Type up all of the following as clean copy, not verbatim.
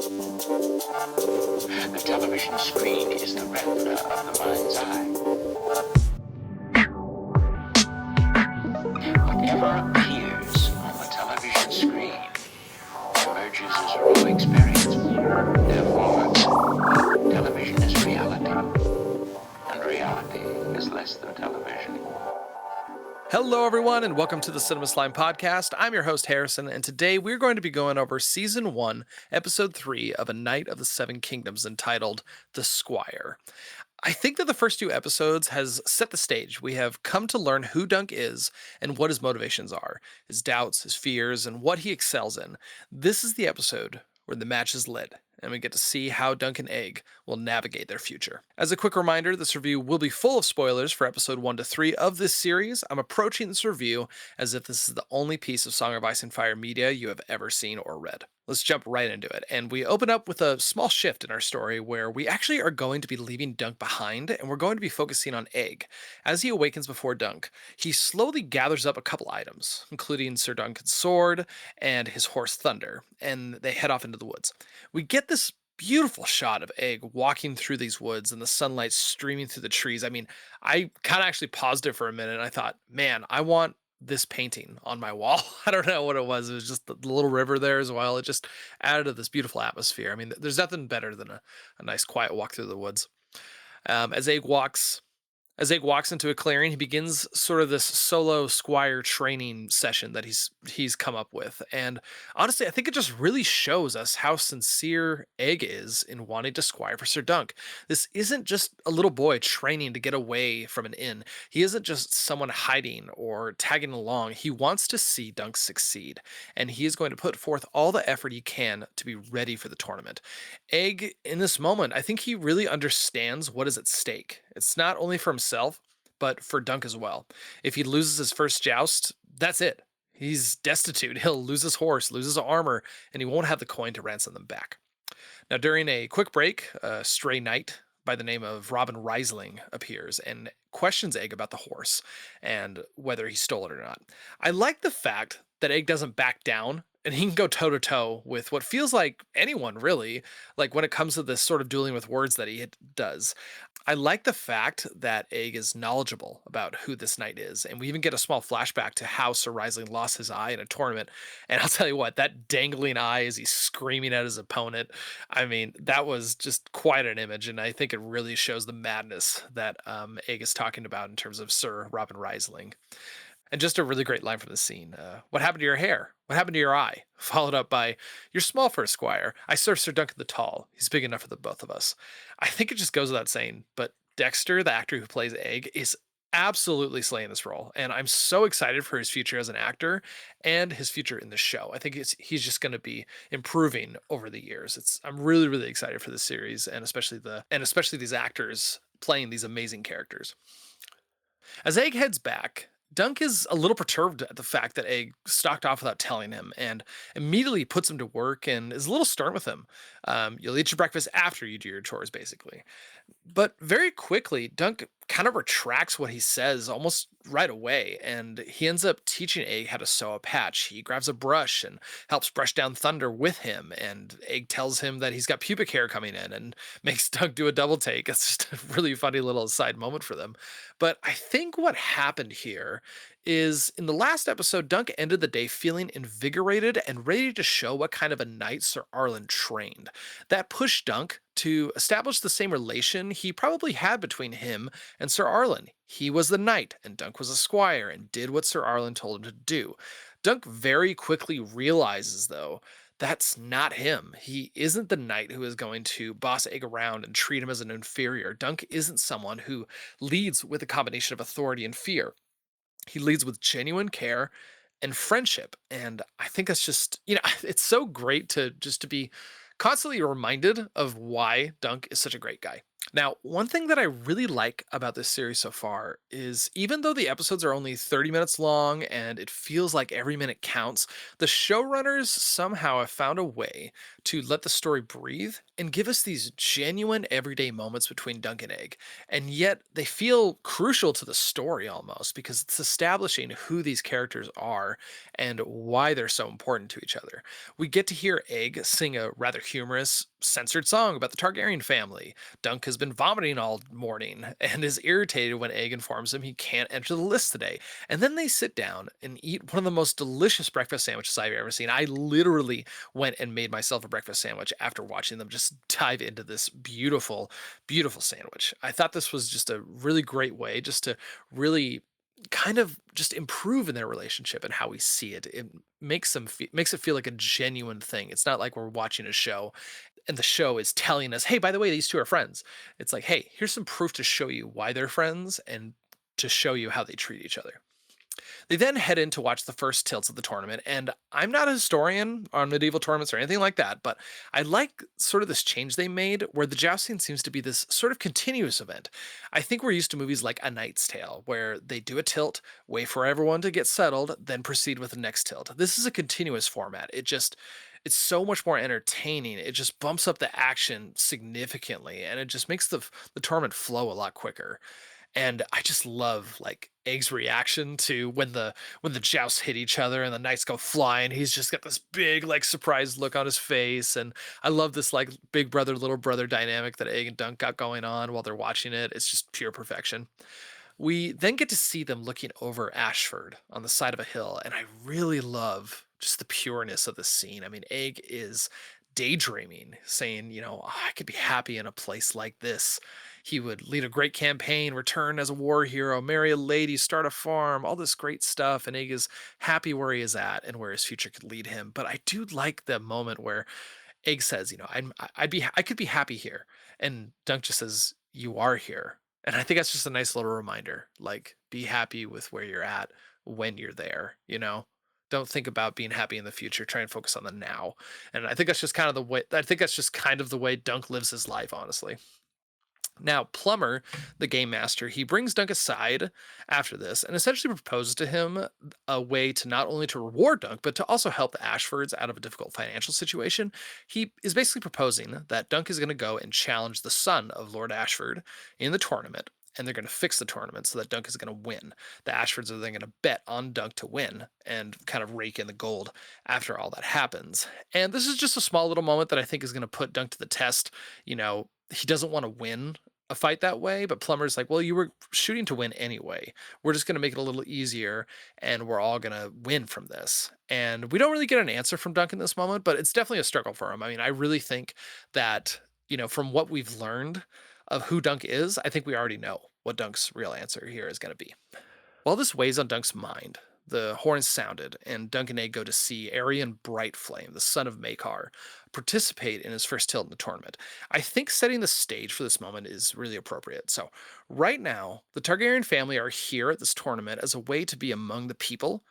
The television screen is the retina of the mind's eye. Whatever appears on the television screen emerges as a raw experience. Therefore, television is reality, and reality is less than television. Hello, everyone, and welcome to the Cinema Slime Podcast. I'm your host, Harrison, and today we're going to be going over Season 1, Episode 3 of A Night of the Seven Kingdoms, entitled The Squire. I think that the first two episodes has set the stage. We have come to learn who Dunk is and what his motivations are, his doubts, his fears, and what he excels in. This is the episode where the match is lit, and we get to see how Dunk and Egg will navigate their future. As a quick reminder, this review will be full of spoilers for episode 1 to 3 of this series. I'm approaching this review as if this is the only piece of Song of Ice and Fire media you have ever seen or read. Let's jump right into it. And we open up with a small shift in our story where we actually are going to be leaving Dunk behind and we're going to be focusing on Egg. As he awakens before Dunk, he slowly gathers up a couple items, including Sir Duncan's sword and his horse Thunder, and they head off into the woods. We get this beautiful shot of Egg walking through these woods and the sunlight streaming through the trees. I mean, I kind of actually paused it for a minute and I thought, man, I want this painting on my wall. I don't know what it was. It was just the little river there as well. It just added to this beautiful atmosphere. I mean, there's nothing better than a nice quiet walk through the woods. As Egg walks into a clearing, he begins sort of this solo Squire training session that he's come up with. And honestly, I think it just really shows us how sincere Egg is in wanting to squire for Sir Dunk. This isn't just a little boy training to get away from an inn. He isn't just someone hiding or tagging along. He wants to see Dunk succeed, and he is going to put forth all the effort he can to be ready for the tournament. Egg, in this moment, I think he really understands what is at stake. It's not only for himself, but for Dunk as well. If he loses his first joust, that's it. He's destitute. He'll lose his horse, lose his armor, and he won't have the coin to ransom them back. Now, during a quick break, a stray knight by the name of Robin Riesling appears and questions Egg about the horse and whether he stole it or not. I like the fact that Egg doesn't back down and he can go toe to toe with what feels like anyone, really, like when it comes to this sort of dueling with words that he does. I like the fact that Egg is knowledgeable about who this knight is, and we even get a small flashback to how Sir Rising lost his eye in a tournament. And I'll tell you what, that dangling eye as he's screaming at his opponent, I mean, that was just quite an image, and I think it really shows the madness that Egg is talking about in terms of Sir Robin Riesling. And just a really great line from the scene. What happened to your hair? What happened to your eye? Followed up by, you're small for a squire. I serve Sir Duncan the Tall. He's big enough for the both of us. I think it just goes without saying, but Dexter, the actor who plays Egg, is absolutely slaying this role. And I'm so excited for his future as an actor and his future in the show. I think he's just going to be improving over the years. I'm really, really excited for this series and especially these actors playing these amazing characters. As Egg heads back, Dunk is a little perturbed at the fact that Egg stalked off without telling him and immediately puts him to work and is a little stern with him. You'll eat your breakfast after you do your chores, basically. But very quickly, Dunk kind of retracts what he says almost right away, and he ends up teaching Egg how to sew a patch. He grabs a brush and helps brush down Thunder with him, and Egg tells him that he's got pubic hair coming in and makes Dunk do a double take. It's just a really funny little side moment for them. But I think what happened here is in the last episode, Dunk ended the day feeling invigorated and ready to show what kind of a knight Sir Arlen trained. That pushed Dunk to establish the same relation he probably had between him and Sir Arlen. He was the knight, and Dunk was a squire and did what Sir Arlen told him to do. Dunk very quickly realizes, though, that's not him. He isn't the knight who is going to boss Egg around and treat him as an inferior. Dunk isn't someone who leads with a combination of authority and fear. He leads with genuine care and friendship. And I think that's just, it's so great to be constantly reminded of why Dunk is such a great guy. Now, one thing that I really like about this series so far is even though the episodes are only 30 minutes long and it feels like every minute counts, the showrunners somehow have found a way to let the story breathe and give us these genuine everyday moments between Dunk and Egg. And yet they feel crucial to the story almost because it's establishing who these characters are and why they're so important to each other. We get to hear Egg sing a rather humorous, censored song about the Targaryen family. Dunk has been vomiting all morning and is irritated when Egg informs him he can't enter the list today. And then they sit down and eat one of the most delicious breakfast sandwiches I've ever seen. I literally went and made myself a breakfast sandwich after watching them just dive into this beautiful, beautiful sandwich. I thought this was just a really great way just to really kind of just improve in their relationship and how we see it. It makes it feel like a genuine thing. It's not like we're watching a show and the show is telling us, "Hey, by the way, these two are friends." It's like, "Hey, here's some proof to show you why they're friends and to show you how they treat each other." They then head in to watch the first tilts of the tournament, and I'm not a historian on medieval tournaments or anything like that, but I like sort of this change they made where the jousting seems to be this sort of continuous event. I think we're used to movies like A Knight's Tale, where they do a tilt, wait for everyone to get settled, then proceed with the next tilt. This is a continuous format. It's so much more entertaining. It just bumps up the action significantly, and it just makes the tournament flow a lot quicker. And I just love like Egg's reaction to when the jousts hit each other and the knights go flying. He's just got this big like surprised look on his face, and I love this like big brother little brother dynamic that Egg and Dunk got going on while they're watching it. It's just pure perfection. We then get to see them looking over Ashford on the side of a hill, and I really love just the pureness of the scene. I mean, Egg is daydreaming, saying, "Oh, I could be happy in a place like this." He would lead a great campaign, return as a war hero, marry a lady, start a farm, all this great stuff. And Egg is happy where he is at and where his future could lead him. But I do like the moment where Egg says, I could be happy here," and Dunk just says, "You are here." And I think that's just a nice little reminder. Like, be happy with where you're at when you're there. Don't think about being happy in the future. Try and focus on the now. And I think that's just kind of the way. I think that's just kind of the way Dunk lives his life, honestly. Now, Plumber, the game master, he brings Dunk aside after this and essentially proposes to him a way to not only to reward Dunk, but to also help the Ashfords out of a difficult financial situation. He is basically proposing that Dunk is going to go and challenge the son of Lord Ashford in the tournament. And they're going to fix the tournament so that Dunk is going to win. The Ashfords are then going to bet on Dunk to win and kind of rake in the gold after all that happens. And this is just a small little moment that I think is going to put Dunk to the test. He doesn't want to win a fight that way, but Plumber's like, "Well, you were shooting to win anyway. We're just going to make it a little easier and we're all going to win from this." And we don't really get an answer from Dunk in this moment, but it's definitely a struggle for him. I mean, I really think that, from what we've learned of who Dunk is, I think we already know what Dunk's real answer here is going to be. While this weighs on Dunk's mind, the horns sounded, and Dunk and Egg go to see Arion Brightflame, the son of Makar, participate in his first tilt in the tournament. I think setting the stage for this moment is really appropriate. So, right now, the Targaryen family are here at this tournament as a way to be among the people,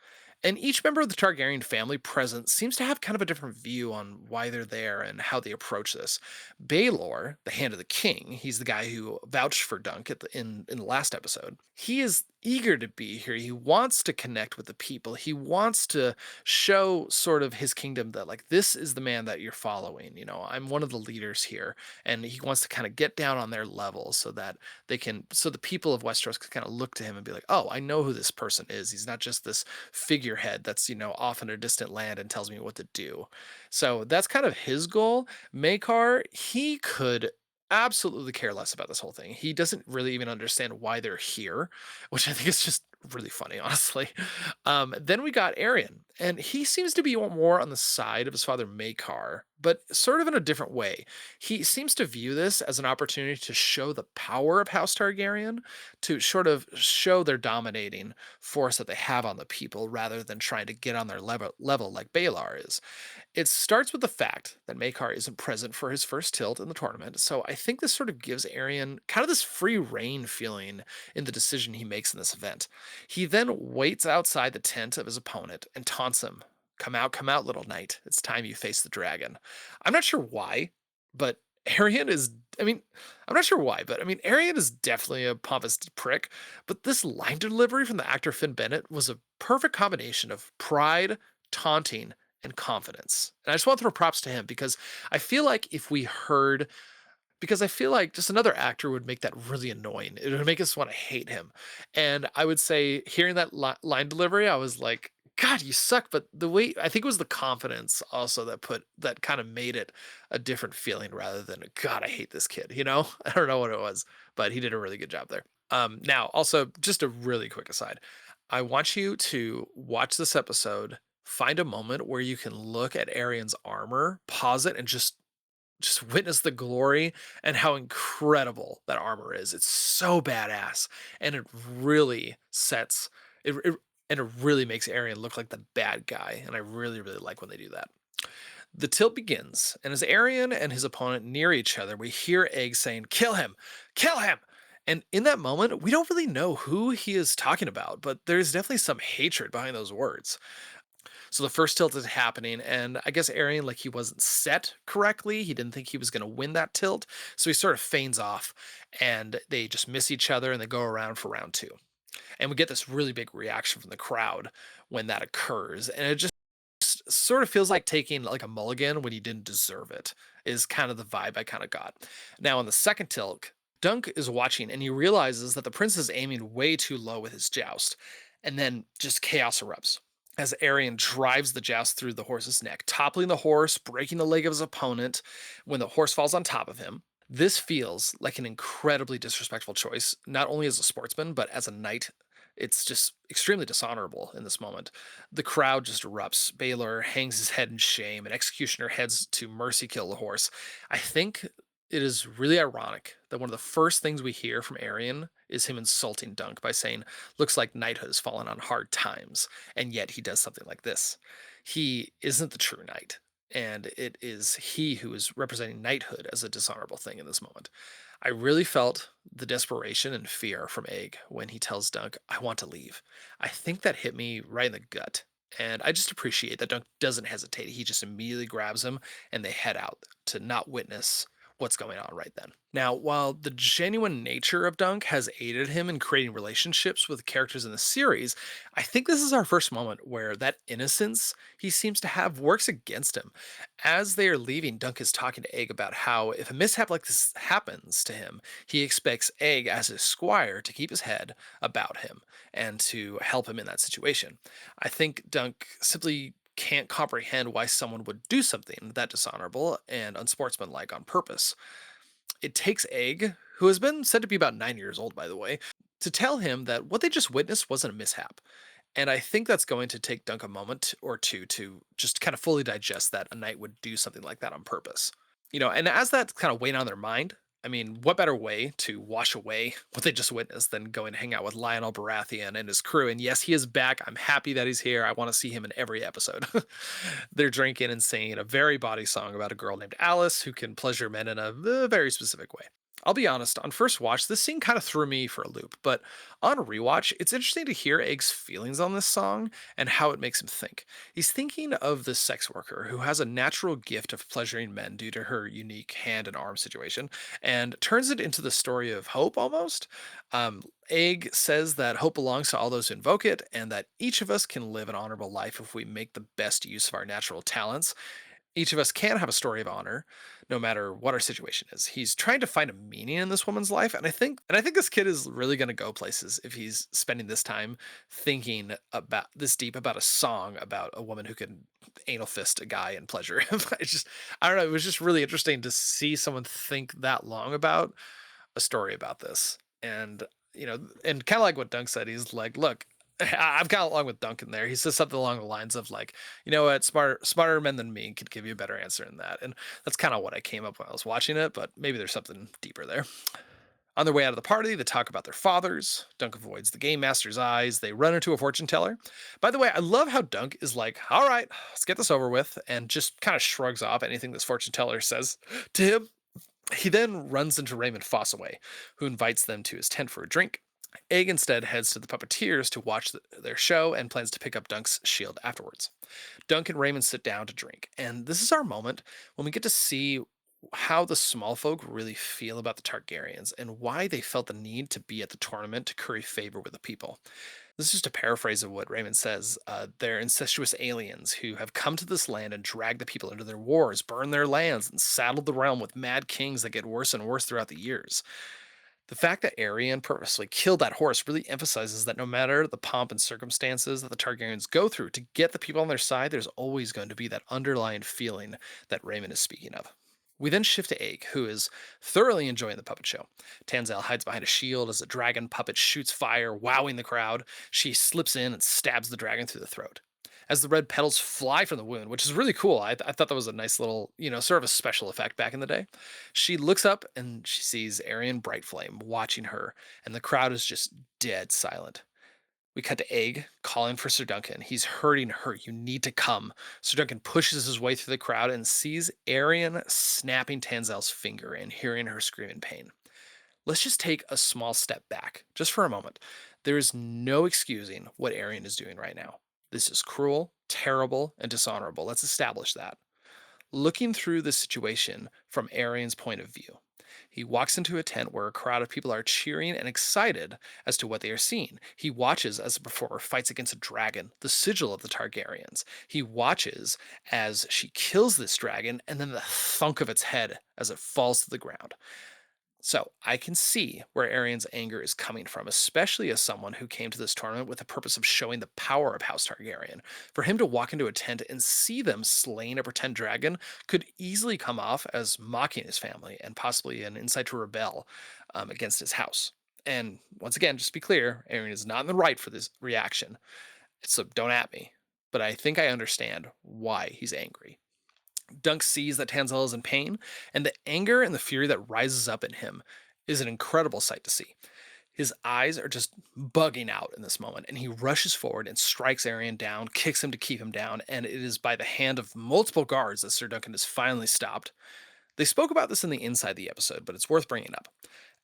and each member of the Targaryen family present seems to have kind of a different view on why they're there and how they approach this. Baelor, the Hand of the King, he's the guy who vouched for Dunk in the last episode. He is eager to be here. He wants to connect with the people. He wants to show sort of his kingdom that like this is the man that you're following. I'm one of the leaders here, and he wants to kind of get down on their level so that so the people of Westeros can kind of look to him and be like, "Oh, I know who this person is. He's not just this figurehead that's off in a distant land and tells me what to do." So that's kind of his goal. Makar, he could absolutely care less about this whole thing. He doesn't really even understand why they're here, which I think is just really funny, honestly. Then we got Arion, and he seems to be more on the side of his father Makar, but sort of in a different way. He seems to view this as an opportunity to show the power of House Targaryen, to sort of show their dominating force that they have on the people, rather than trying to get on their level like Baelor is. It starts with the fact that Makar isn't present for his first tilt in the tournament, so I think this sort of gives Arion kind of this free reign feeling in the decision he makes in this event. He then waits outside the tent of his opponent and taunts him. Come out, little knight. It's time you face the dragon." I'm not sure why, but Arian is, I mean, I'm not sure why, but I mean, Arian is definitely a pompous prick, but this line delivery from the actor Finn Bennett was a perfect combination of pride, taunting, and confidence. And I just want to throw props to him because I feel like if we heard, because I feel like just another actor would make that really annoying. It would make us want to hate him. And I would say, hearing that line delivery, I was like, God, you suck. But the way, I think it was the confidence also that kind of made it a different feeling rather than, God, I hate this kid. I don't know what it was, but he did a really good job there. Now, also, just a really quick aside, I want you to watch this episode, find a moment where you can look at Arian's armor, pause it, and just witness the glory and how incredible that armor is. It's so badass, and it really sets it, and it really makes Arian look like the bad guy. And I really, really like when they do that. The tilt begins, and as Arian and his opponent near each other, we hear Egg saying, "Kill him! Kill him!" And in that moment, we don't really know who he is talking about, but there's definitely some hatred behind those words. So the first tilt is happening, and I guess Arian, like, he wasn't set correctly. He didn't think he was going to win that tilt, so he sort of feigns off, and they just miss each other, and they go around for round two. And we get this really big reaction from the crowd when that occurs, and it just sort of feels like taking like a mulligan when you didn't deserve it. Is kind of the vibe I kind of got. Now on the second tilt, Dunk is watching, and he realizes that the prince is aiming way too low with his joust, and then just chaos erupts as Arian drives the joust through the horse's neck, toppling the horse, breaking the leg of his opponent when the horse falls on top of him. This feels like an incredibly disrespectful choice, not only as a sportsman, but as a knight. It's just extremely dishonorable in this moment. The crowd just erupts. Baylor hangs his head in shame, and Executioner heads to mercy kill the horse. I think it is really ironic that one of the first things we hear from Arian is him insulting Dunk by saying, "Looks like knighthood has fallen on hard times," and yet he does something like this. He isn't the true knight, and it is he who is representing knighthood as a dishonorable thing in this moment. I really felt the desperation and fear from Egg when he tells Dunk, "I want to leave." I think that hit me right in the gut. And I just appreciate that Dunk doesn't hesitate. He just immediately grabs him, and they head out to not witness what's going on right then. Now, while the genuine nature of Dunk has aided him in creating relationships with characters in the series, I think this is our first moment where that innocence he seems to have works against him. As they are leaving, Dunk is talking to Egg about how if a mishap like this happens to him, he expects Egg as his squire to keep his head about him and to help him in that situation. I think Dunk simply can't comprehend why someone would do something that dishonorable and unsportsmanlike on purpose. It takes Egg, who has been said to be about 9 years old, by the way, to tell him that what they just witnessed wasn't a mishap. And I think that's going to take Dunk a moment or two to just kind of fully digest that a knight would do something like that on purpose. And as that's kind of weighing on their mind, I mean, what better way to wash away what they just witnessed than going to hang out with Lionel Baratheon and his crew? And yes, he is back. I'm happy that he's here. I want to see him in every episode. They're drinking and singing a very bawdy song about a girl named Alice who can pleasure men in a very specific way. I'll be honest, on first watch, this scene kind of threw me for a loop, but on rewatch, it's interesting to hear Egg's feelings on this song and how it makes him think. He's thinking of the sex worker who has a natural gift of pleasuring men due to her unique hand and arm situation, and turns it into the story of hope almost. Egg says that hope belongs to all those who invoke it, and that each of us can live an honorable life if we make the best use of our natural talents. Each of us can have a story of honor, no matter what our situation is. He's trying to find a meaning in this woman's life, and I think this kid is really going to go places if he's spending this time thinking about this deep about a song about a woman who can anal fist a guy and pleasure him. I don't know. It was just really interesting to see someone think that long about a story about this, and and kind of like what Dunk said. He's like, "Look, I've got along with Duncan there. He says something along the lines of like, you know what, smarter men than me could give you a better answer than that." And that's kind of what I came up when I was watching it, but maybe there's something deeper there. On their way out of the party, they talk about their fathers. Dunk avoids the game master's eyes. They run into a fortune teller. By the way, I love how Dunk is like, "All right, let's get this over with," and just kind of shrugs off anything this fortune teller says to him. He then runs into Raymond Fossaway, who invites them to his tent for a drink. Egg instead heads to the puppeteers to watch their show and plans to pick up Dunk's shield afterwards. Dunk and Raymond sit down to drink, and this is our moment when we get to see how the small folk really feel about the Targaryens and why they felt the need to be at the tournament to curry favor with the people. This is just a paraphrase of what Raymond says. They're incestuous aliens who have come to this land and dragged the people into their wars, burned their lands, and saddled the realm with mad kings that get worse and worse throughout the years. The fact that Aerion purposely killed that horse really emphasizes that no matter the pomp and circumstances that the Targaryens go through to get the people on their side, there's always going to be that underlying feeling that Raymond is speaking of. We then shift to Aeg, who is thoroughly enjoying the puppet show. Tanzel hides behind a shield as a dragon puppet shoots fire, wowing the crowd. She slips in and stabs the dragon through the throat. As the red petals fly from the wound, which is really cool. I thought that was a nice little, sort of a special effect back in the day. She looks up and she sees Arian Brightflame watching her, and the crowd is just dead silent. We cut to Aeg calling for Sir Duncan. He's hurting her. You need to come. Sir Duncan pushes his way through the crowd and sees Arian snapping Tanzel's finger and hearing her scream in pain. Let's just take a small step back, just for a moment. There is no excusing what Arian is doing right now. This is cruel, terrible, and dishonorable. Let's establish that. Looking through the situation from Arian's point of view, he walks into a tent where a crowd of people are cheering and excited as to what they are seeing. He watches as the performer fights against a dragon, the sigil of the Targaryens. He watches as she kills this dragon and then the thunk of its head as it falls to the ground. So I can see where Arian's anger is coming from, especially as someone who came to this tournament with the purpose of showing the power of House Targaryen. For him to walk into a tent and see them slaying a pretend dragon could easily come off as mocking his family and possibly an insight to rebel against his house. And once again, just to be clear, Arian is not in the right for this reaction. So don't at me. But I think I understand why he's angry. Dunk sees that Tanzel is in pain, and the anger and the fury that rises up in him is an incredible sight to see. His eyes are just bugging out in this moment, and he rushes forward and strikes Arian down, kicks him to keep him down, and it is by the hand of multiple guards that Sir Duncan is finally stopped. They spoke about this in the inside the episode, but it's worth bringing up.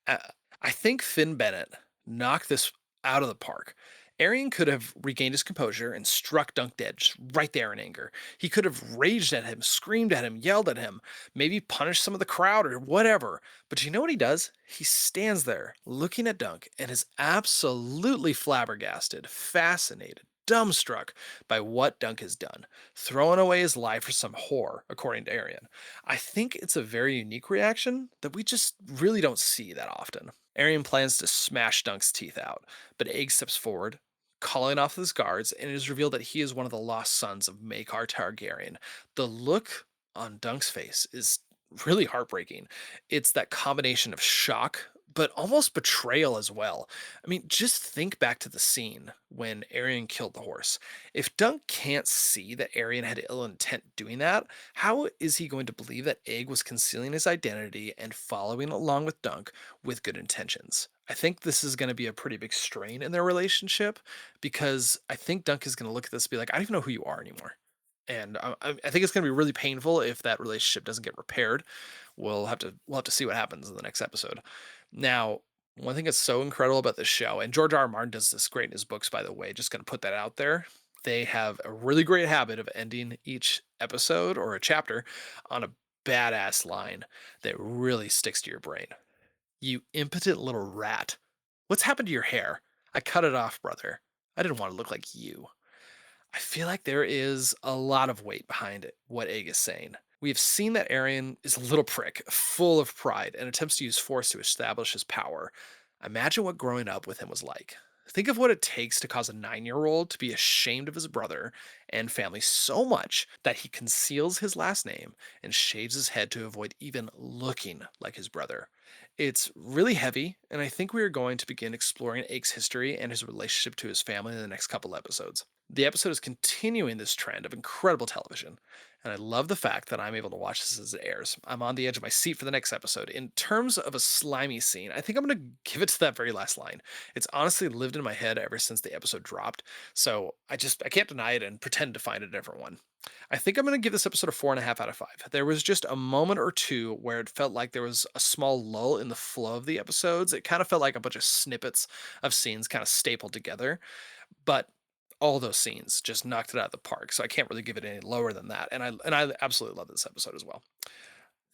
Uh, I think Finn Bennett knocked this out of the park. Arian could have regained his composure and struck Dunk dead just right there in anger. He could have raged at him, screamed at him, yelled at him, maybe punished some of the crowd or whatever. But you know what he does? He stands there looking at Dunk and is absolutely flabbergasted, fascinated, dumbstruck by what Dunk has done, throwing away his life for some whore, according to Arian. I think it's a very unique reaction that we just really don't see that often. Arian plans to smash Dunk's teeth out, but Aeg steps forward, calling off his guards, and it is revealed that he is one of the lost sons of Maekar Targaryen. The look on Dunk's face is really heartbreaking. It's that combination of shock, but almost betrayal as well. I mean, just think back to the scene when Arian killed the horse. If Dunk can't see that Arian had ill intent doing that, how is he going to believe that Aeg was concealing his identity and following along with Dunk with good intentions? I think this is going to be a pretty big strain in their relationship because I think Dunk is going to look at this and be like, I don't even know who you are anymore. And I think it's going to be really painful if that relationship doesn't get repaired. We'll have to see what happens in the next episode. Now, one thing that's so incredible about this show, and George R. R. Martin does this great in his books, by the way, just going to put that out there. They have a really great habit of ending each episode or a chapter on a badass line that really sticks to your brain. You impotent little rat. What's happened to your hair? I cut it off, brother. I didn't want to look like you. I feel like there is a lot of weight behind it, what Aeg is saying. We have seen that Arian is a little prick, full of pride, and attempts to use force to establish his power. Imagine what growing up with him was like. Think of what it takes to cause a 9-year-old to be ashamed of his brother and family so much that he conceals his last name and shaves his head to avoid even looking like his brother. It's really heavy, and I think we are going to begin exploring Aeg's history and his relationship to his family in the next couple episodes. The episode is continuing this trend of incredible television, and I love the fact that I'm able to watch this as it airs. I'm on the edge of my seat for the next episode. In terms of a slimy scene, I think I'm going to give it to that very last line. It's honestly lived in my head ever since the episode dropped, so I can't deny it and pretend to find a different one. I think I'm going to give this episode a 4.5 out of 5. There was just a moment or two where it felt like there was a small lull in the flow of the episodes. It kind of felt like a bunch of snippets of scenes kind of stapled together, but all those scenes just knocked it out of the park. So I can't really give it any lower than that. And I absolutely love this episode as well.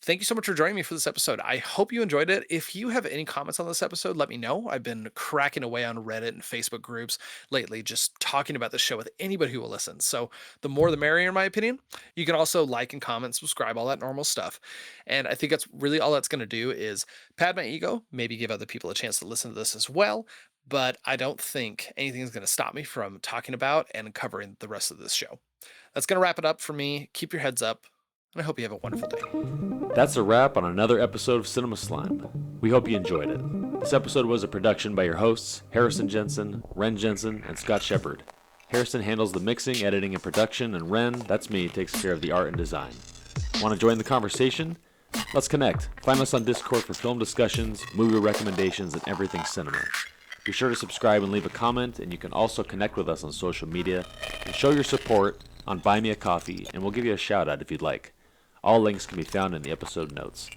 Thank you so much for joining me for this episode. I hope you enjoyed it. If you have any comments on this episode, let me know. I've been cracking away on Reddit and Facebook groups lately, just talking about the show with anybody who will listen. So the more the merrier, in my opinion. You can also like and comment, subscribe, all that normal stuff. And I think that's really all that's going to do is pad my ego, maybe give other people a chance to listen to this as well. But I don't think anything is going to stop me from talking about and covering the rest of this show. That's going to wrap it up for me. Keep your heads up, and I hope you have a wonderful day. That's a wrap on another episode of Cinema Slime. We hope you enjoyed it. This episode was a production by your hosts, Harrison Jensen, Renn Jensen, and Scott Sheppard. Harrison handles the mixing, editing, and production, and Renn, that's me, takes care of the art and design. Want to join the conversation? Let's connect. Find us on Discord for film discussions, movie recommendations, and everything cinema. Be sure to subscribe and leave a comment, and you can also connect with us on social media and show your support on Buy Me a Coffee, and we'll give you a shout out if you'd like. All links can be found in the episode notes.